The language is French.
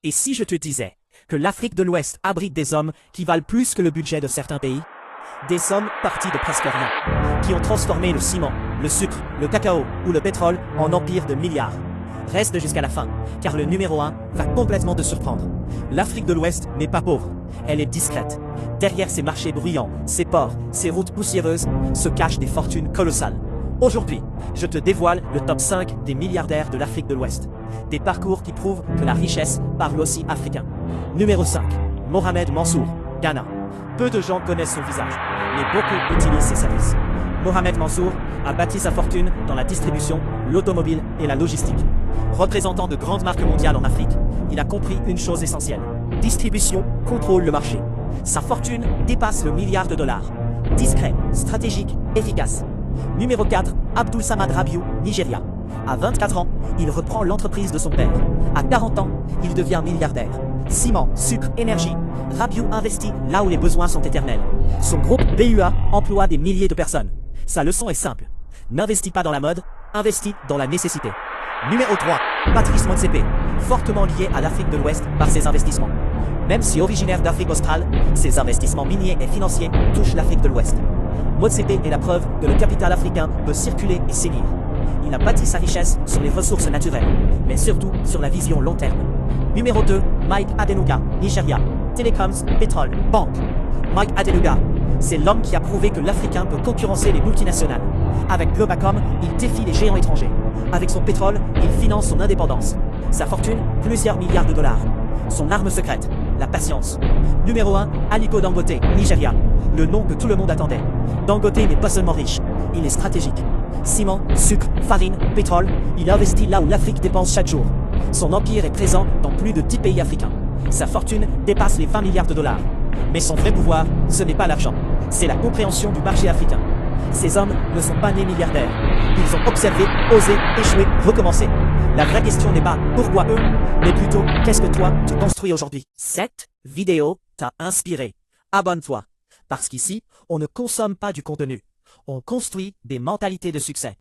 Et si je te disais que l'Afrique de l'Ouest abrite des hommes qui valent plus que le budget de certains pays? Des hommes partis de presque rien, qui ont transformé le ciment, le sucre, le cacao ou le pétrole en empire de milliards. Reste jusqu'à la fin, car le numéro 1 va complètement te surprendre. L'Afrique de l'Ouest n'est pas pauvre, elle est discrète. Derrière ses marchés bruyants, ses ports, ses routes poussiéreuses, se cachent des fortunes colossales. Aujourd'hui, je te dévoile le top 5 des milliardaires de l'Afrique de l'Ouest. Des parcours qui prouvent que la richesse parle aussi africain. Numéro 5. Mohamed Mansour, Ghana. Peu de gens connaissent son visage, mais beaucoup utilisent ses services. Mohamed Mansour a bâti sa fortune dans la distribution, l'automobile et la logistique. Représentant de grandes marques mondiales en Afrique, il a compris une chose essentielle. Distribution contrôle le marché. Sa fortune dépasse le milliard de dollars. Discret, stratégique, efficace. Numéro 4, Abdul Samad Rabiou, Nigeria. À 24 ans, il reprend l'entreprise de son père. À 40 ans, il devient milliardaire. Ciment, sucre, énergie. Rabiou investit là où les besoins sont éternels. Son groupe BUA emploie des milliers de personnes. Sa leçon est simple. N'investis pas dans la mode, investis dans la nécessité. Numéro 3, Patrice Motsepe, fortement lié à l'Afrique de l'Ouest par ses investissements. Même si originaire d'Afrique australe, ses investissements miniers et financiers touchent l'Afrique de l'Ouest. Motsepe est la preuve que le capital africain peut circuler et sévir. Il a bâti sa richesse sur les ressources naturelles, mais surtout sur la vision long terme. Numéro 2, Mike Adenuga, Nigeria. Telecoms, pétrole, banque. Mike Adenuga, c'est l'homme qui a prouvé que l'Africain peut concurrencer les multinationales. Avec Globacom, il défie les géants étrangers. Avec son pétrole, il finance son indépendance. Sa fortune, plusieurs milliards de dollars. Son arme secrète, la patience. Numéro 1, Aliko Dangote, Nigeria. Le nom que tout le monde attendait. Dangote n'est pas seulement riche, il est stratégique. Ciment, sucre, farine, pétrole, il investit là où l'Afrique dépense chaque jour. Son empire est présent dans plus de 10 pays africains. Sa fortune dépasse les 20 milliards de dollars. Mais son vrai pouvoir, ce n'est pas l'argent, c'est la compréhension du marché africain. Ces hommes ne sont pas nés milliardaires. Ils ont observé, osé, échoué, recommencé. La vraie question n'est pas pourquoi eux, mais plutôt qu'est-ce que toi tu construis aujourd'hui. Cette vidéo t'a inspiré. Abonne-toi. Parce qu'ici, on ne consomme pas du contenu. On construit des mentalités de succès.